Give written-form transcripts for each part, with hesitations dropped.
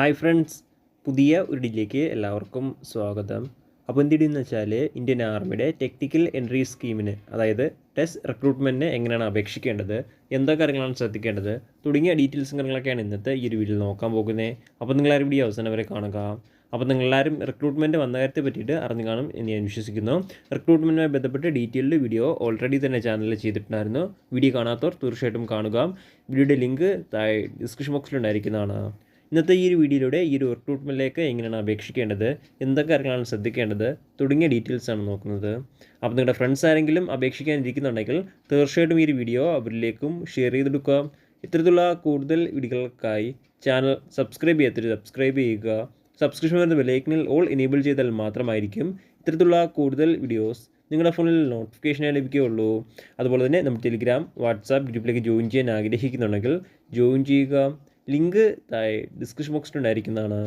Hi friends, പുതിയ ഒരു ഡിലേക്ക് എല്ലാവർക്കും സ്വാഗതം. അപ്പോൾ എന്തിടെന്ന് വെച്ചാൽ ഇന്ത്യൻ ആർമിയുടെ ടെക്നിക്കൽ എൻട്രി സ്കീമിന്, അതായത് ടെസ്റ്റ് റിക്രൂട്ട്മെൻറ്റിന് എങ്ങനെയാണ് അപേക്ഷിക്കേണ്ടത്, എന്തൊക്കെ കാര്യങ്ങളാണ് ശ്രദ്ധിക്കേണ്ടത് തുടങ്ങിയ ഡീറ്റെയിൽസും കാര്യങ്ങളൊക്കെയാണ് ഇന്നത്തെ ഈ ഒരു വീഡിയോയിൽ നോക്കാൻ പോകുന്നത്. അപ്പോൾ നിങ്ങളാരും വീഡിയോ അവസാനം വരെ കാണുക. അപ്പോൾ നിങ്ങളെല്ലാവരും റിക്രൂട്ട്മെൻറ്റ് വന്ന കാര്യത്തെ പറ്റിയിട്ട് അറിഞ്ഞു കാണും എന്ന് ഞാൻ വിശ്വസിക്കുന്നു. റിക്രൂട്ട്മെൻറ്റുമായി ബന്ധപ്പെട്ട് ഡീറ്റെയിൽഡ് വീഡിയോ ഓൾറെഡി തന്നെ ചാനലിൽ ചെയ്തിട്ടുണ്ടായിരുന്നു. വീഡിയോ കാണാത്തവർ തീർച്ചയായിട്ടും കാണുക. വീഡിയോയുടെ ലിങ്ക് ഡിസ്ക്രിപ്ഷൻ ബോക്സിലുണ്ടായിരിക്കുന്നതാണ്. ഇന്നത്തെ ഈ ഒരു വീഡിയോയിലൂടെ ഈ ഒരു റിക്രൂട്ട്മെൻറ്റിലേക്ക് എങ്ങനെയാണ് അപേക്ഷിക്കേണ്ടത്, എന്തൊക്കെ കാര്യങ്ങളാണ് ശ്രദ്ധിക്കേണ്ടത് തുടങ്ങിയ ഡീറ്റെയിൽസാണ് നോക്കുന്നത്. അപ്പോൾ നിങ്ങളുടെ ഫ്രണ്ട്സ് ആരെങ്കിലും അപേക്ഷിക്കാനിരിക്കുന്നുണ്ടെങ്കിൽ തീർച്ചയായിട്ടും ഈ ഒരു വീഡിയോ അവരിലേക്കും ഷെയർ ചെയ്തെടുക്കുക. ഇത്തരത്തിലുള്ള കൂടുതൽ വീഡിയോകൾക്കായി ചാനൽ സബ്സ്ക്രൈബ് ചെയ്യുക. സബ്സ്ക്രിപ്ഷൻ വരുന്ന ബെല്ലൈക്കനിൽ ഓൾ എനേബിൾ ചെയ്താൽ മാത്രമായിരിക്കും ഇത്തരത്തിലുള്ള കൂടുതൽ വീഡിയോസ് നിങ്ങളുടെ ഫോണിൽ നോട്ടിഫിക്കേഷനായി ലഭിക്കുകയുള്ളൂ. അതുപോലെ തന്നെ നമ്മുടെ ടെലിഗ്രാം, വാട്സാപ്പ് ഗ്രൂപ്പിലേക്ക് ജോയിൻ ചെയ്യാൻ ആഗ്രഹിക്കുന്നുണ്ടെങ്കിൽ ജോയിൻ ചെയ്യുക. ലിങ്ക് ഡിസ്ക്രിപ്ഷൻ ബോക്സിലുണ്ടായിരിക്കുന്നതാണ്.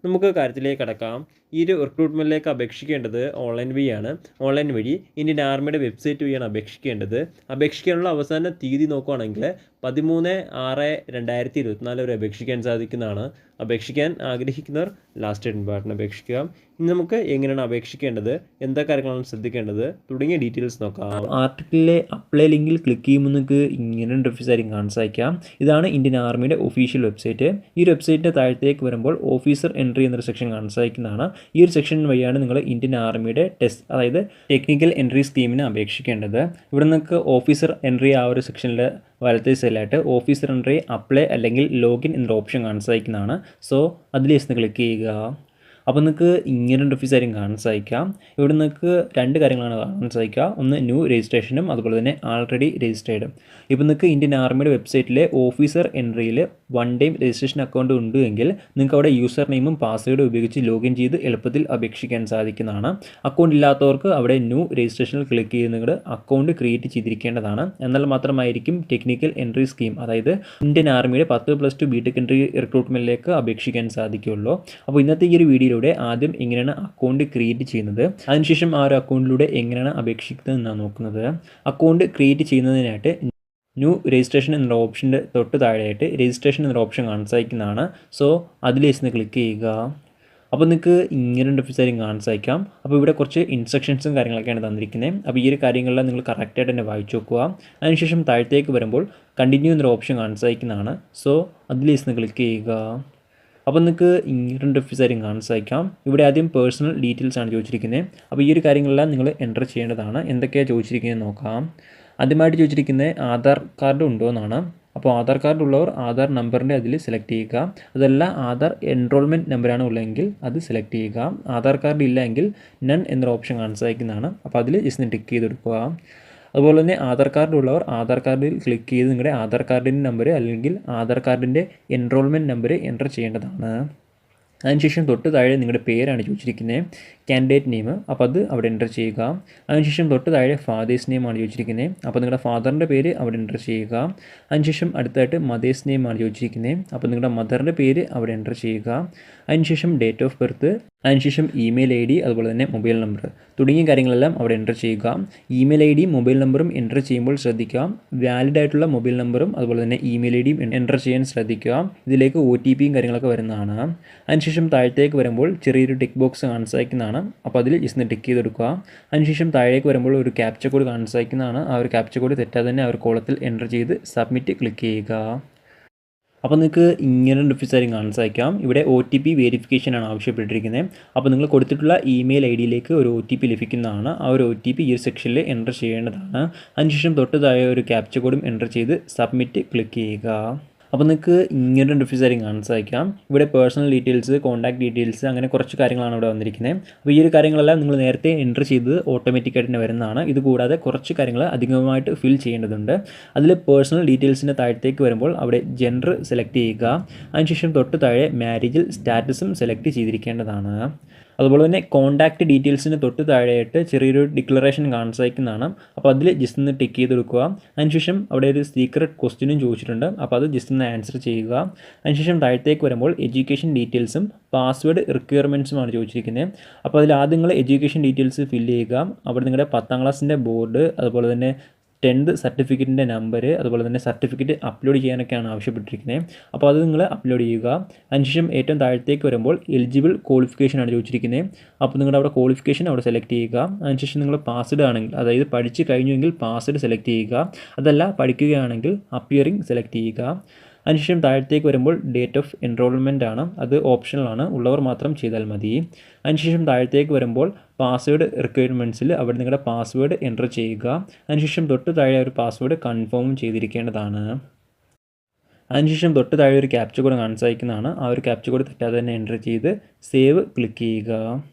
നമുക്ക് കാര്യത്തിലേക്ക് കടക്കാം. ഈ ഒരു റിക്രൂട്ട്മെൻറ്റിലേക്ക് അപേക്ഷിക്കേണ്ടത് ഓൺലൈൻ വഴിയാണ്. ഓൺലൈൻ വഴി ഇന്ത്യൻ ആർമിയുടെ വെബ്സൈറ്റ് വഴിയാണ് അപേക്ഷിക്കേണ്ടത്. അപേക്ഷിക്കാനുള്ള അവസാന തീയതി നോക്കുകയാണെങ്കിൽ 13/6/2024 വരെ അപേക്ഷിക്കാൻ സാധിക്കുന്നതാണ്. അപേക്ഷിക്കാൻ ആഗ്രഹിക്കുന്നവർ ലാസ്റ്റ് ഡേറ്റ് പാർട്ടിന് അപേക്ഷിക്കുക. ഇനി നമുക്ക് എങ്ങനെയാണ് അപേക്ഷിക്കേണ്ടത്, എന്തൊക്കെ കാര്യങ്ങളാണ് ശ്രദ്ധിക്കേണ്ടത് തുടങ്ങിയ ഡീറ്റെയിൽസ് നോക്കാം. ആർട്ടിക്കിളിലെ അപ്ലൈ ലിങ്കിൽ ക്ലിക്ക് ചെയ്യുമ്പോൾ നിങ്ങൾക്ക് ഇങ്ങനെ ഇൻ്റർഫേസ് ആയിരിക്കും കാണാൻ സാധിക്കാം. ഇതാണ് ഇന്ത്യൻ ആർമിയുടെ ഒഫീഷ്യൽ വെബ്സൈറ്റ്. ഈ ഒരു വെബ്സൈറ്റിൻ്റെ താഴത്തേക്ക് വരുമ്പോൾ ഓഫീസർ എൻട്രി എന്നൊരു സെക്ഷൻ കാണാൻ സാധിക്കുന്നതാണ്. ഈ ഒരു സെക്ഷൻ വഴിയാണ് നിങ്ങൾ ഇന്ത്യൻ ആർമിയുടെ ടെസ്റ്റ്, അതായത് ടെക്നിക്കൽ എൻട്രി സ്കീമിന് അപേക്ഷിക്കേണ്ടത്. ഇവിടെ നിങ്ങൾക്ക് ഓഫീസർ എൻട്രി ആ ഒരു സെക്ഷനിൽ വലത്തേ സൈഡിലായിട്ട് ഓഫീസർ എൻട്രി അപ്ലൈ അല്ലെങ്കിൽ ലോഗിൻ എന്നൊരു ഓപ്ഷൻ കാണാൻ സാധിക്കുന്നതാണ്. സോ അതിൽ ക്ലിക്ക് ചെയ്യുക. അപ്പോൾ നിങ്ങൾക്ക് ഇങ്ങനെ ഇൻ്റർഫേസ് ആയിരിക്കും കാണാൻ സാധിക്കാം. ഇവിടെ നിങ്ങൾക്ക് രണ്ട് കാര്യങ്ങളാണ് കാണാൻ സാധിക്കുക. ഒന്ന് ന്യൂ രജിസ്ട്രേഷനും അതുപോലെ തന്നെ ആൾറെഡി രജിസ്റ്റേർഡും. ഇപ്പോൾ നിങ്ങൾക്ക് ഇന്ത്യൻ ആർമിയുടെ വെബ്സൈറ്റിലെ ഓഫീസർ എൻട്രിയിൽ വൺ ടൈം രജിസ്ട്രേഷൻ അക്കൗണ്ട് ഉണ്ട് എങ്കിൽ നിങ്ങൾക്ക് അവിടെ യൂസർ നെയിമും പാസ്വേഡും ഉപയോഗിച്ച് ലോഗിൻ ചെയ്ത് എളുപ്പത്തിൽ അപേക്ഷിക്കാൻ സാധിക്കുന്നതാണ്. അക്കൗണ്ട് ഇല്ലാത്തവർക്ക് അവിടെ ന്യൂ രജിസ്ട്രേഷനിൽ ക്ലിക്ക് ചെയ്ത് നിങ്ങളുടെ അക്കൗണ്ട് ക്രിയേറ്റ് ചെയ്തിരിക്കേണ്ടതാണ്. എന്നാൽ മാത്രമായിരിക്കും ടെക്നിക്കൽ എൻട്രി സ്കീം, അതായത് ഇന്ത്യൻ ആർമിയുടെ 10+2 ബിടെക് എൻട്രി റിക്രൂട്ട്മെൻറ്റിലേക്ക് അപേക്ഷിക്കാൻ സാധിക്കുകയുള്ളൂ. അപ്പോൾ ഇന്നത്തെ ഈ ഒരു വീഡിയോയിലൂടെ ആദ്യം എങ്ങനെയാണ് അക്കൗണ്ട് ക്രിയേറ്റ് ചെയ്യുന്നത്, അതിനുശേഷം ആ ഒരു അക്കൗണ്ടിലൂടെ എങ്ങനെയാണ് അപേക്ഷിക്കുന്നത് എന്നാണ് നോക്കുന്നത്. അക്കൗണ്ട് ക്രിയേറ്റ് ചെയ്യുന്നതിനായിട്ട് ന്യൂ രജിസ്ട്രേഷൻ എന്ന ഓപ്ഷൻ്റെ തൊട്ട് താഴെയായിട്ട് രജിസ്ട്രേഷൻ എന്ന ഓപ്ഷൻ കാണാൻ സാധിക്കുന്നതാണ്. സോ അതിൽ ക്ലിക്ക് ചെയ്യുക. അപ്പോൾ നിങ്ങൾക്ക് ഇങ്ങനെ ഇൻ്റർഫേസ് ആയിരിക്കും കാണാൻ സാധിക്കാം. അപ്പോൾ ഇവിടെ കുറച്ച് ഇൻസ്ട്രക്ഷൻസും കാര്യങ്ങളൊക്കെയാണ് തന്നിരിക്കുന്നത്. അപ്പോൾ ഈ ഒരു കാര്യങ്ങളെല്ലാം നിങ്ങൾ കറക്റ്റായിട്ട് തന്നെ വായിച്ചു നോക്കുക. അതിനുശേഷം താഴത്തേക്ക് വരുമ്പോൾ കണ്ടിന്യൂ എന്നൊരു ഓപ്ഷൻ കാണാൻ സാധിക്കുന്നതാണ്. സോ അതിൽ ക്ലിക്ക് ചെയ്യുക. അപ്പോൾ നിങ്ങൾക്ക് ഇങ്ങനെ ഇൻ്റർഫേസ് ആയിരിക്കും കാണാൻ സാധിക്കാം. ഇവിടെ ആദ്യം പേഴ്സണൽ ഡീറ്റെയിൽസ് ആണ് ചോദിച്ചിരിക്കുന്നത്. അപ്പോൾ ഈ ഒരു കാര്യങ്ങളെല്ലാം നിങ്ങൾ എൻ്റർ ചെയ്യേണ്ടതാണ്. എന്തൊക്കെയാണ് ചോദിച്ചിരിക്കുന്നത് നോക്കാം. ആദ്യമായിട്ട് ചോദിച്ചിരിക്കുന്നത് ആധാർ കാർഡ് ഉണ്ടോ എന്നാണ്. അപ്പോൾ ആധാർ കാർഡ് ഉള്ളവർ ആധാർ നമ്പറിൻ്റെ അതിൽ സെലക്ട് ചെയ്യുക. അതല്ല ആധാർ എൻറോൾമെൻറ്റ് നമ്പറാണ് ഉള്ളതെങ്കിൽ അത് സെലക്ട് ചെയ്യുക. ആധാർ കാർഡ് ഇല്ല എങ്കിൽ നൺ എന്നൊരു ഓപ്ഷൻ കാണാൻ സാധിക്കുന്നതാണ്. അപ്പോൾ അതിൽ ജസ്റ്റ് ടിക്ക് ചെയ്ത് കൊടുക്കുക. അതുപോലെ തന്നെ ആധാർ കാർഡ് ഉള്ളവർ ആധാർ കാർഡിൽ ക്ലിക്ക് ചെയ്ത് നിങ്ങളുടെ ആധാർ കാർഡിൻ്റെ നമ്പർ അല്ലെങ്കിൽ ആധാർ കാർഡിൻ്റെ എൻറോൾമെൻറ്റ് നമ്പർ എൻ്റർ ചെയ്യേണ്ടതാണ്. അതിനുശേഷം തൊട്ട് താഴെ നിങ്ങളുടെ പേരാണ് ചോദിച്ചിരിക്കുന്നത്, കാൻഡിഡേറ്റ് നെയിം. അപ്പോൾ അത് അവിടെ എൻ്റർ ചെയ്യുക. അതിനുശേഷം തൊട്ട് താഴെ ഫാദേഴ്സ് നെയിമാണ് ചോദിച്ചിരിക്കുന്നത്. അപ്പോൾ നിങ്ങളുടെ ഫാദറിൻ്റെ പേര് അവിടെ എൻ്റർ ചെയ്യുക. അതിനുശേഷം അടുത്തായിട്ട് മദേഴ്സ് നെയിമാണ് ചോദിച്ചിരിക്കുന്നത്. അപ്പോൾ നിങ്ങളുടെ മദറിൻ്റെ പേര് അവിടെ എൻ്റർ ചെയ്യുക. അതിനുശേഷം ഡേറ്റ് ഓഫ് ബർത്ത്, അതിനുശേഷം ഇമെയിൽ ID, അതുപോലെ തന്നെ മൊബൈൽ നമ്പർ തുടങ്ങിയ കാര്യങ്ങളെല്ലാം അവിടെ എൻ്റർ ചെയ്യുക. ഇമെയിൽ ID മൊബൈൽ നമ്പറും എൻ്റർ ചെയ്യുമ്പോൾ ശ്രദ്ധിക്കുക വാലിഡ് ആയിട്ടുള്ള മൊബൈൽ നമ്പറും അതുപോലെ തന്നെ ഇമെയിൽ ID എൻ്റർ ചെയ്യാൻ ശ്രദ്ധിക്കുക. ഇതിലേക്ക് OTPയും കാര്യങ്ങളൊക്കെ വരുന്നതാണ്. അതിനുശേഷം താഴത്തേക്ക് വരുമ്പോൾ ചെറിയൊരു ടിക്ക് ബോക്സ് കാണാൻ സാധിക്കുന്നതാണ്. അപ്പോൾ അതിൽ ടിക്ക് ചെയ്ത് കൊടുക്കുക. അതിനുശേഷം താഴേക്ക് വരുമ്പോൾ ഒരു ക്യാപ്ച കോഡ് കാണാൻ സാധിക്കുന്നതാണ്. ആ ഒരു ക്യാപ്ച കോഡ് തെറ്റാതെ തന്നെ ആ ഒരു കോളത്തിൽ എൻ്റർ ചെയ്ത് സബ്മിറ്റ് ക്ലിക്ക് ചെയ്യുക. അപ്പോൾ നിങ്ങൾക്ക് ഇങ്ങനെ ഇൻ്റർഫേസ് ആയിരിക്കും കാണാൻ സാധിക്കാം. ഇവിടെ OTP വെരിഫിക്കേഷനാണ് ആവശ്യപ്പെട്ടിരിക്കുന്നത്. അപ്പോൾ നിങ്ങൾ കൊടുത്തിട്ടുള്ള ഇമെയിൽ IDയിലേക്ക് ഒരു OTP ലഭിക്കുന്നതാണ്. ആ ഒരു OTP ഈ ഒരു സെക്ഷനിൽ എൻ്റർ ചെയ്യേണ്ടതാണ്. അതിനുശേഷം തൊട്ട് താഴെ ഒരു ക്യാപ്ച കോഡും എൻ്റർ ചെയ്ത് സബ്മിറ്റ് ക്ലിക്ക് ചെയ്യുക. അപ്പോൾ നിങ്ങൾക്ക് ഇങ്ങനെ ഇൻ്റർഫേസ് ആയിരിക്കും കാണാൻ സാധിക്കാം. ഇവിടെ പേഴ്സണൽ ഡീറ്റെയിൽസ്, കോൺടാക്ട് ഡീറ്റെയിൽസ്, അങ്ങനെ കുറച്ച് കാര്യങ്ങളാണ് ഇവിടെ വന്നിരിക്കുന്നത്. അപ്പോൾ ഈ ഒരു കാര്യങ്ങളെല്ലാം നിങ്ങൾ നേരത്തെ എൻ്റർ ചെയ്തത് ഓട്ടോമാറ്റിക്കായിട്ട് തന്നെ വരുന്നതാണ്. ഇത് കൂടാതെ കുറച്ച് കാര്യങ്ങൾ അധികമായിട്ട് ഫിൽ ചെയ്യേണ്ടതുണ്ട്. അതിൽ പേഴ്സണൽ ഡീറ്റെയിൽസിൻ്റെ താഴത്തേക്ക് വരുമ്പോൾ അവിടെ ജെൻഡർ സെലക്ട് ചെയ്യുക. അതിനുശേഷം തൊട്ട് താഴെ മാരേജിൽ സ്റ്റാറ്റസും സെലക്ട് ചെയ്തിരിക്കേണ്ടതാണ്. അതുപോലെ തന്നെ കോൺടാക്റ്റ് ഡീറ്റെയിൽസിന് തൊട്ട് താഴെയായിട്ട് ചെറിയൊരു ഡിക്ലറേഷൻ കാണാൻ സാധിക്കുന്നതാണ്. അപ്പോൾ അതിൽ ജസ്റ്റ് ഒന്ന് ടിക്ക് ചെയ്ത് കൊടുക്കുക. അതിനുശേഷം അവിടെ ഒരു സീക്രട്ട് ക്വസ്റ്റ്യനും ചോദിച്ചിട്ടുണ്ട്. അപ്പോൾ അത് ജസ്റ്റ് ഒന്ന് ആൻസർ ചെയ്യുക. അതിനുശേഷം താഴത്തേക്ക് വരുമ്പോൾ എഡ്യൂക്കേഷൻ ഡീറ്റെയിൽസും പാസ്വേഡ് റിക്വയർമെൻറ്റ്സുമാണ് ചോദിച്ചിരിക്കുന്നത്. അപ്പോൾ അതിൽ ആദ്യം നിങ്ങൾ എഡ്യൂക്കേഷൻ ഡീറ്റെയിൽസ് ഫില്ല് ചെയ്യുക. അവിടെ നിങ്ങളുടെ 10ാം ക്ലാസ്സിൻ്റെ ബോർഡ്, അതുപോലെ തന്നെ 10th സർട്ടിഫിക്കറ്റിൻ്റെ നമ്പർ, അതുപോലെ തന്നെ സർട്ടിഫിക്കറ്റ് അപ്ലോഡ് ചെയ്യാനൊക്കെയാണ് ആവശ്യപ്പെട്ടിരിക്കുന്നത്. അപ്പോൾ അത് നിങ്ങൾ അപ്ലോഡ് ചെയ്യുക. അതിനുശേഷം ഏറ്റവും താഴത്തേക്ക് വരുമ്പോൾ എലിജിബിൾ ക്വാളിഫിക്കേഷൻ ആണ് ചോദിച്ചിരിക്കുന്നത്. അപ്പോൾ നിങ്ങളുടെ അവിടെ ക്വാളിഫിക്കേഷൻ അവിടെ സെലക്ട് ചെയ്യുക. അതിനുശേഷം നിങ്ങൾ പാസ്ഡ് ആണെങ്കിൽ, അതായത് പഠിച്ച് കഴിഞ്ഞുവെങ്കിൽ പാസ്ഡ് സെലക്ട് ചെയ്യുക. അതല്ല പഠിക്കുകയാണെങ്കിൽ അപ്പിയറിംഗ് സെലക്ട് ചെയ്യുക. അതിനുശേഷം താഴത്തേക്ക് വരുമ്പോൾ ഡേറ്റ് ഓഫ് എൻറോൾമെൻ്റ് ആണ്, അത് ഓപ്ഷണലാണ്, ഉള്ളവർ മാത്രം ചെയ്താൽ മതി. അതിനുശേഷം താഴത്തേക്ക് വരുമ്പോൾ പാസ്വേഡ് റിക്വയർമെൻറ്റ്സിൽ അവിടെ നിങ്ങളുടെ പാസ്വേഡ് എൻ്റർ ചെയ്യുക. അതിനുശേഷം തൊട്ട് താഴെ ഒരു പാസ്വേഡ് കൺഫേം ചെയ്തിരിക്കേണ്ടതാണ്. അതിനുശേഷം തൊട്ട് താഴെ ഒരു ക്യാപ്ച കോഡ് കാണിച്ചിരിക്കുന്നതാണ്. ആ ഒരു ക്യാപ്ച കോഡ് തെറ്റാതെ തന്നെ എൻ്റർ ചെയ്ത് സേവ് ക്ലിക്ക് ചെയ്യുക.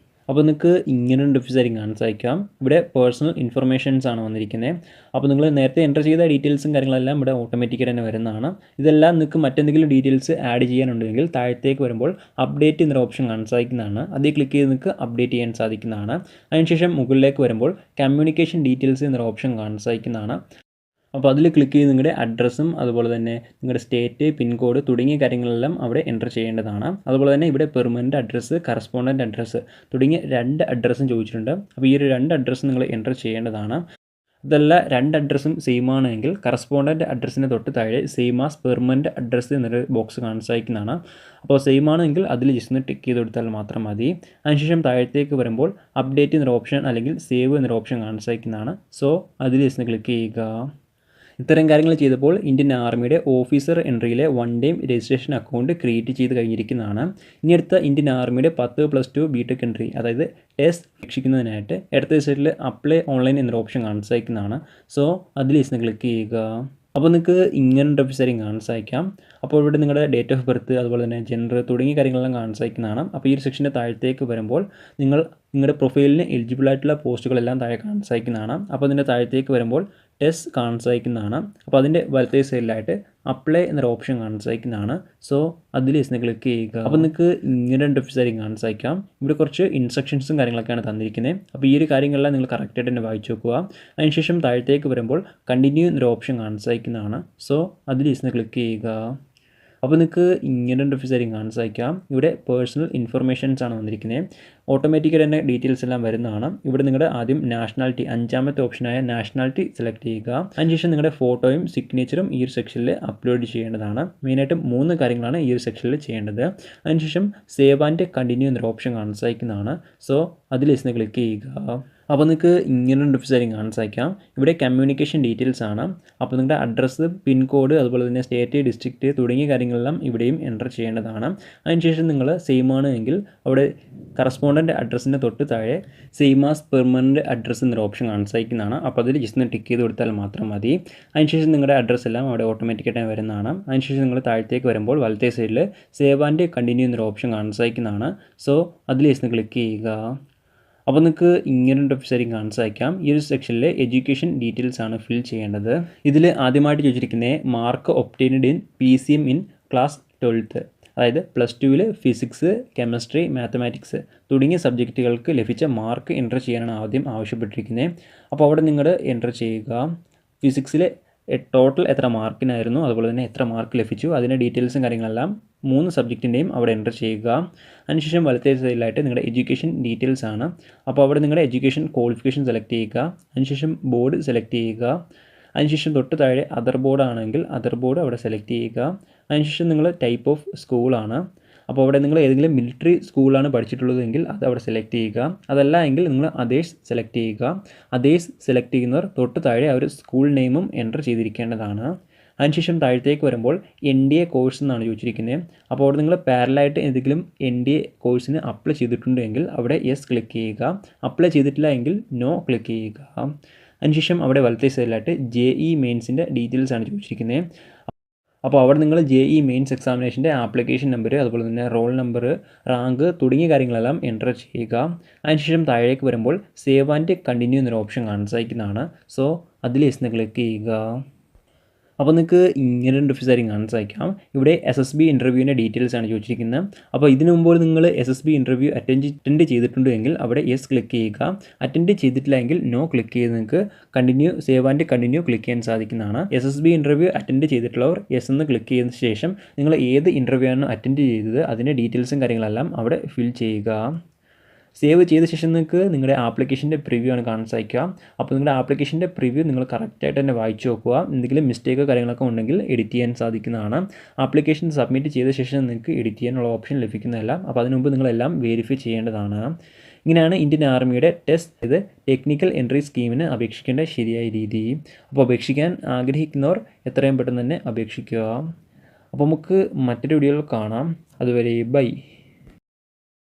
അപ്പോൾ നിങ്ങൾക്ക് ഇങ്ങനെ ഒരു ഇൻ്റർഫേസ് കാണിച്ചയക്കാം. ഇവിടെ പേഴ്സണൽ ഇൻഫർമേഷൻസ് ആണ് വന്നിരിക്കുന്നത്. അപ്പോൾ നിങ്ങൾ നേരത്തെ എൻ്റർ ചെയ്ത ഡീറ്റെയിൽസും കാര്യങ്ങളെല്ലാം ഇവിടെ ഓട്ടോമാറ്റിക്കായി തന്നെ വരുന്നതാണ്. ഇതെല്ലാം നിങ്ങൾക്ക് മറ്റെന്തെങ്കിലും ഡീറ്റെയിൽസ് ആഡ് ചെയ്യാനുണ്ടെങ്കിൽ താഴത്തേക്ക് വരുമ്പോൾ അപ്ഡേറ്റ് എന്നൊരു ഓപ്ഷൻ കാണിച്ചയക്കുന്നതാണ്. അതിൽ ക്ലിക്ക് ചെയ്ത് നിങ്ങൾക്ക് അപ്ഡേറ്റ് ചെയ്യാൻ സാധിക്കുന്നതാണ്. അതിനുശേഷം മുകളിലേക്ക് വരുമ്പോൾ കമ്മ്യൂണിക്കേഷൻ ഡീറ്റെയിൽസ് എന്നൊരു ഓപ്ഷൻ കാണിച്ചയക്കുന്നതാണ്. അപ്പോൾ അതിൽ ക്ലിക്ക് ചെയ്ത് നിങ്ങളുടെ അഡ്രസ്സും അതുപോലെ തന്നെ നിങ്ങളുടെ സ്റ്റേറ്റ്, പിൻകോഡ് തുടങ്ങിയ കാര്യങ്ങളെല്ലാം അവിടെ എൻ്റർ ചെയ്യേണ്ടതാണ്. അതുപോലെ തന്നെ ഇവിടെ പെർമനൻറ്റ് അഡ്രസ്സ്, കറസ്പോണ്ടൻറ്റ് അഡ്രസ്സ് തുടങ്ങിയ 2 അഡ്രസ്സും ചോദിച്ചിട്ടുണ്ട്. അപ്പോൾ ഈ ഒരു 2 അഡ്രസ്സും നിങ്ങൾ എൻ്റർ ചെയ്യേണ്ടതാണ്. ഇതല്ല 2 അഡ്രസ്സും സെയിം ആണെങ്കിൽ കറസ്പോണ്ടൻറ്റ് അഡ്രസ്സിന് തൊട്ട് താഴെ സെയിം ആസ് പെർമനൻറ്റ് അഡ്രസ്സ് എന്നൊരു ബോക്സ് കാണിച്ചയക്കുന്നതാണ്. അപ്പോൾ സെയിം ആണെങ്കിൽ അതിൽ ജസ്റ്റ് ഒന്ന് ടിക്ക് ചെയ്ത് കൊടുത്താൽ മാത്രം മതി. അതിനുശേഷം താഴത്തേക്ക് വരുമ്പോൾ അപ്ഡേറ്റ് എന്നൊരു ഓപ്ഷൻ അല്ലെങ്കിൽ സേവ് എന്നൊരു ഓപ്ഷൻ കാണിച്ചയക്കുന്നതാണ്. സോ അതിൽ ജസ്റ്റ് ക്ലിക്ക് ചെയ്യുക. ഇത്തരം കാര്യങ്ങൾ ചെയ്തപ്പോൾ ഇന്ത്യൻ ആർമിയുടെ ഓഫീസർ എൻട്രിയിലെ 1 ടൈം രജിസ്ട്രേഷൻ അക്കൗണ്ട് ക്രിയേറ്റ് ചെയ്ത് കഴിഞ്ഞിരിക്കുന്നതാണ്. ഇനി അടുത്ത ഇന്ത്യൻ ആർമിയുടെ 10+2 ബിടെക് എൻട്രി, അതായത് ടെസ്റ്റ് രക്ഷിക്കുന്നതിനായിട്ട് ഇടത്തെ സൈഡിൽ അപ്ലൈ ഓൺലൈൻ എന്നൊരു ഓപ്ഷൻ കാണിച്ചയക്കുന്നതാണ്. സോ അതിൽ ജസ്റ്റ് ക്ലിക്ക് ചെയ്യുക. അപ്പോൾ നിങ്ങൾക്ക് ഇങ്ങനെ ഇൻ്റർഫേസ് കാണിച്ചയക്കാം. അപ്പോൾ ഇവിടെ നിങ്ങളുടെ ഡേറ്റ് ഓഫ് ബർത്ത്, അതുപോലെ തന്നെ ജെൻഡർ തുടങ്ങിയ കാര്യങ്ങളെല്ലാം കാണിച്ചയക്കുന്നതാണ്. അപ്പോൾ ഈ ഒരു സെക്ഷൻ്റെ താഴത്തേക്ക് വരുമ്പോൾ നിങ്ങളുടെ പ്രൊഫൈലിന് എലിജിബിൾ ആയിട്ടുള്ള പോസ്റ്റുകളെല്ലാം താഴെ കാണിച്ചയക്കുന്നതാണ്. അപ്പോൾ അതിൻ്റെ താഴത്തേക്ക് വരുമ്പോൾ ടെസ്റ്റ് കാണിച്ചയക്കുന്നതാണ്. അപ്പോൾ അതിൻ്റെ വലത്തേ സൈഡിലായിട്ട് അപ്ലൈ എന്നൊരു ഓപ്ഷൻ കാണിച്ചയക്കുന്നതാണ്. സോ അതിൽ ജസ്റ്റ് ക്ലിക്ക് ചെയ്യുക. അപ്പോൾ നിങ്ങൾക്ക് ഇങ്ങനെ ഇൻ്റർഫേസ് കാണിച്ചയക്കാം. ഇവിടെ കുറച്ച് ഇൻസ്ട്രക്ഷൻസും കാര്യങ്ങളൊക്കെയാണ് തന്നിരിക്കുന്നത്. അപ്പോൾ ഈ ഒരു കാര്യങ്ങളെല്ലാം നിങ്ങൾ കറക്റ്റായിട്ട് തന്നെ വായിച്ചു നോക്കുക. അതിനുശേഷം താഴത്തേക്ക് വരുമ്പോൾ കണ്ടിന്യൂ എന്നൊരു ഓപ്ഷൻ കാണിച്ചയക്കുന്നതാണ്. സോ അതിൽ ജസ്റ്റ് ക്ലിക്ക് ചെയ്യുക. അപ്പോൾ നിങ്ങൾക്ക് ഇങ്ങനെ ഇൻ്റർഫേസ് കാണിച്ചയക്കാം. ഇവിടെ പേഴ്സണൽ ഇൻഫർമേഷൻസ് ആണ് വന്നിരിക്കുന്നത്. ഓട്ടോമാറ്റിക്കായി തന്നെ ഡീറ്റെയിൽസ് എല്ലാം വരുന്നതാണ്. ഇവിടെ നിങ്ങളുടെ ആദ്യം നാഷണാലിറ്റി, 5ാമത്തെ ഓപ്ഷനായ നാഷണാലിറ്റി സെലക്ട് ചെയ്യുക. അതിനുശേഷം നിങ്ങളുടെ ഫോട്ടോയും സിഗ്നേച്ചറും ഈ ഒരു സെക്ഷനിൽ അപ്ലോഡ് ചെയ്യേണ്ടതാണ്. മെയിനായിട്ടും 3 കാര്യങ്ങളാണ് ഈ ഒരു സെക്ഷനിൽ ചെയ്യേണ്ടത്. അതിനുശേഷം സേവ് ആൻഡ് കണ്ടിന്യൂ എന്നൊരു ഓപ്ഷൻ കാണിച്ചയക്കുന്നതാണ്. സോ അതിൽ ജസ്റ്റ് ക്ലിക്ക് ചെയ്യുക. അപ്പോൾ നിങ്ങൾക്ക് ഇങ്ങനെ ഇൻ്റർഫേസ് കാണിച്ചയക്കാം. ഇവിടെ കമ്മ്യൂണിക്കേഷൻ ഡീറ്റെയിൽസ് ആണ്. അപ്പോൾ നിങ്ങളുടെ അഡ്രസ്സ്, പിൻകോഡ്, അതുപോലെ തന്നെ സ്റ്റേറ്റ്, ഡിസ്ട്രിക്റ്റ് തുടങ്ങിയ കാര്യങ്ങളെല്ലാം ഇവിടെയും എൻ്റർ ചെയ്യേണ്ടതാണ്. അതിനുശേഷം നിങ്ങൾ സെയിം ആണ് എങ്കിൽ അവിടെ കറസ്പോണ്ടൻറ്റ് അഡ്രസ്സിൻ്റെ തൊട്ട് താഴെ സെയിം ആസ് പെർമനൻറ്റ് അഡ്രസ്സ് എന്നൊരു ഓപ്ഷൻ കാണിച്ചയക്കുന്നതാണ്. അപ്പോൾ അതിൽ ജസ്റ്റ് ഒന്ന് ടിക്ക് ചെയ്ത് കൊടുത്താൽ മാത്രം മതി. അതിനുശേഷം നിങ്ങളുടെ അഡ്രസ്സ് എല്ലാം അവിടെ ഓട്ടോമാറ്റിക്കായിട്ട് വരുന്നതാണ്. അതിനുശേഷം നിങ്ങൾ താഴത്തേക്ക് വരുമ്പോൾ വലത്തേ സൈഡിൽ സേവ് ആൻഡ് കണ്ടിന്യൂ എന്നൊരു ഓപ്ഷൻ കാണിച്ചയക്കുന്നതാണ്. സോ അതിൽ ജസ്റ്റ് ക്ലിക്ക് ചെയ്യുക. അപ്പോൾ നിങ്ങൾക്ക് ഇങ്ങനെ ഇൻ്റർഫേസ് കാണിച്ചയക്കാം. ഈ ഒരു സെക്ഷനിൽ എഡ്യൂക്കേഷൻ ഡീറ്റെയിൽസ് ആണ് ഫിൽ ചെയ്യേണ്ടത്. ഇതിൽ ആദ്യമായിട്ട് ചോദിച്ചിരിക്കുന്നത് mark obtained in PCM in class 12th, അതായത് +2 ഫിസിക്സ്, കെമിസ്ട്രി, മാത്തമാറ്റിക്സ് തുടങ്ങിയ സബ്ജക്റ്റുകൾക്ക് ലഭിച്ച മാർക്ക് എൻ്റർ ചെയ്യാനാണ് ആദ്യം ആവശ്യപ്പെട്ടിരിക്കുന്നത്. അപ്പോൾ അവിടെ നിങ്ങൾ എൻ്റർ ചെയ്യുക. ഫിസിക്സിൽ ടോട്ടൽ എത്ര മാർക്കിനായിരുന്നു, അതുപോലെ തന്നെ എത്ര മാർക്ക് ലഭിച്ചു, അതിൻ്റെ ഡീറ്റെയിൽസും കാര്യങ്ങളെല്ലാം 3 സബ്ജക്റ്റിൻ്റെയും അവിടെ എൻ്റർ ചെയ്യുക. അതിനുശേഷം വലത്തേ സൈഡിലായിട്ട് നിങ്ങളുടെ എഡ്യൂക്കേഷൻ ഡീറ്റെയിൽസ് ആണ്. അപ്പോൾ അവിടെ നിങ്ങളുടെ എഡ്യൂക്കേഷൻ ക്വാളിഫിക്കേഷൻ സെലക്ട് ചെയ്യുക. അതിനുശേഷം ബോർഡ് സെലക്ട് ചെയ്യുക. അതിനുശേഷം തൊട്ട് താഴെ അതർ ബോർഡ് ആണെങ്കിൽ അതർ ബോർഡ് അവിടെ സെലക്ട് ചെയ്യുക. അതിനുശേഷം നിങ്ങൾ ടൈപ്പ് ഓഫ് സ്കൂളാണ്. അപ്പോൾ അവിടെ നിങ്ങൾ ഏതെങ്കിലും മിലിറ്ററി സ്കൂളാണ് പഠിച്ചിട്ടുള്ളതെങ്കിൽ അത് അവിടെ സെലക്ട് ചെയ്യുക. അതല്ല എങ്കിൽ നിങ്ങൾ അതേഴ്സ് സെലക്ട് ചെയ്യുക. അതേഴ്സ് സെലക്ട് ചെയ്യുന്നവർ തൊട്ട് താഴെ ആ ഒരു സ്കൂൾ നെയിമും എൻ്റർ ചെയ്തിരിക്കേണ്ടതാണ്. അതിനുശേഷം താഴത്തേക്ക് വരുമ്പോൾ NDA കോഴ്സ് എന്നാണ് ചോദിച്ചിരിക്കുന്നത്. അപ്പോൾ അവിടെ നിങ്ങൾ പാരലായിട്ട് എന്തെങ്കിലും NDA കോഴ്സിന് അപ്ലൈ ചെയ്തിട്ടുണ്ടെങ്കിൽ അവിടെ യെസ് ക്ലിക്ക് ചെയ്യുക. അപ്ലൈ ചെയ്തിട്ടില്ല എങ്കിൽ നോ ക്ലിക്ക് ചെയ്യുക. അതിനുശേഷം അവിടെ വലത്തേ സൈഡിലായിട്ട് JEE മെയിൻസിൻ്റെ ഡീറ്റെയിൽസ് ആണ് ചോദിച്ചിരിക്കുന്നത്. അപ്പോൾ അവിടെ നിങ്ങൾ JEE മെയിൻസ് എക്സാമിനേഷൻ്റെ ആപ്ലിക്കേഷൻ നമ്പർ, അതുപോലെ തന്നെ റോൾ നമ്പർ, റാങ്ക് തുടങ്ങിയ കാര്യങ്ങളെല്ലാം എൻ്റർ ചെയ്യുക. അതിനുശേഷം താഴേക്ക് വരുമ്പോൾ സേവ് ആൻഡ് കണ്ടിന്യൂ എന്നൊരു ഓപ്ഷൻ കാണിച്ചയക്കുന്നതാണ്. സോ അതിൽ ജസ്റ്റ് ക്ലിക്ക് ചെയ്യുക. അപ്പോൾ നിങ്ങൾക്ക് ഇങ്ങനെ ഇൻ്റർഫേസ് കാണിച്ചയക്കാം. ഇവിടെ SSB ഇൻ്റർവ്യൂവിൻ്റെ ഡീറ്റെയിൽസ് ആണ് ചോദിച്ചിരിക്കുന്നത്. അപ്പോൾ ഇതിനു മുമ്പ് നിങ്ങൾ SSB ഇൻ്റർവ്യൂ അറ്റൻഡ് ചെയ്തിട്ടുണ്ടെങ്കിൽ അവിടെ യെസ് ക്ലിക്ക് ചെയ്യുക. അറ്റൻഡ് ചെയ്തിട്ടില്ല എങ്കിൽ നോ ക്ലിക്ക് ചെയ്ത് നിങ്ങൾക്ക് continue, save and continue click ചെയ്യാൻ സാധിക്കുന്നതാണ്. SSB ഇൻ്റർവ്യൂ അറ്റൻഡ് ചെയ്തിട്ടുള്ളവർ യെസ് എന്ന് ക്ലിക്ക് ചെയ്തതിന് ശേഷം നിങ്ങൾ ഏത് ഇൻ്റർവ്യൂ ആണ് അറ്റൻഡ് ചെയ്തത് അതിൻ്റെ ഡീറ്റെയിൽസും കാര്യങ്ങളെല്ലാം അവിടെ ഫിൽ ചെയ്യുക. സേവ് ചെയ്ത ശേഷം നിങ്ങൾക്ക് നിങ്ങളുടെ ആപ്ലിക്കേഷൻ്റെ പ്രിവ്യൂ ആണ് കാണാൻ സാധിക്കുക. അപ്പോൾ നിങ്ങളുടെ ആപ്ലിക്കേഷൻ്റെ പ്രിവ്യൂ നിങ്ങൾ കറക്റ്റായിട്ട് തന്നെ വായിച്ചു നോക്കുക. എന്തെങ്കിലും മിസ്റ്റേക്കോ കാര്യങ്ങളൊക്കെ ഉണ്ടെങ്കിൽ എഡിറ്റ് ചെയ്യാൻ സാധിക്കുന്നതാണ്. ആപ്ലിക്കേഷൻ സബ്മിറ്റ് ചെയ്ത ശേഷം നിങ്ങൾക്ക് എഡിറ്റ് ചെയ്യാനുള്ള ഓപ്ഷൻ ലഭിക്കുന്നതല്ല. അപ്പോൾ അതിന് മുമ്പ് നിങ്ങളെല്ലാം വെരിഫൈ ചെയ്യേണ്ടതാണ്. ഇങ്ങനെയാണ് ഇന്ത്യൻ ആർമിയുടെ ടെസ്റ്റ് ടെക്നിക്കൽ എൻട്രി സ്കീമിന് അപേക്ഷിക്കേണ്ട ശരിയായ രീതി. അപ്പോൾ അപേക്ഷിക്കാൻ ആഗ്രഹിക്കുന്നവർ എത്രയും പെട്ടെന്ന് തന്നെ അപേക്ഷിക്കുക. അപ്പോൾ നമുക്ക് മറ്റൊരു വീഡിയോയിൽ കാണാം. അതുവരെ ബൈ.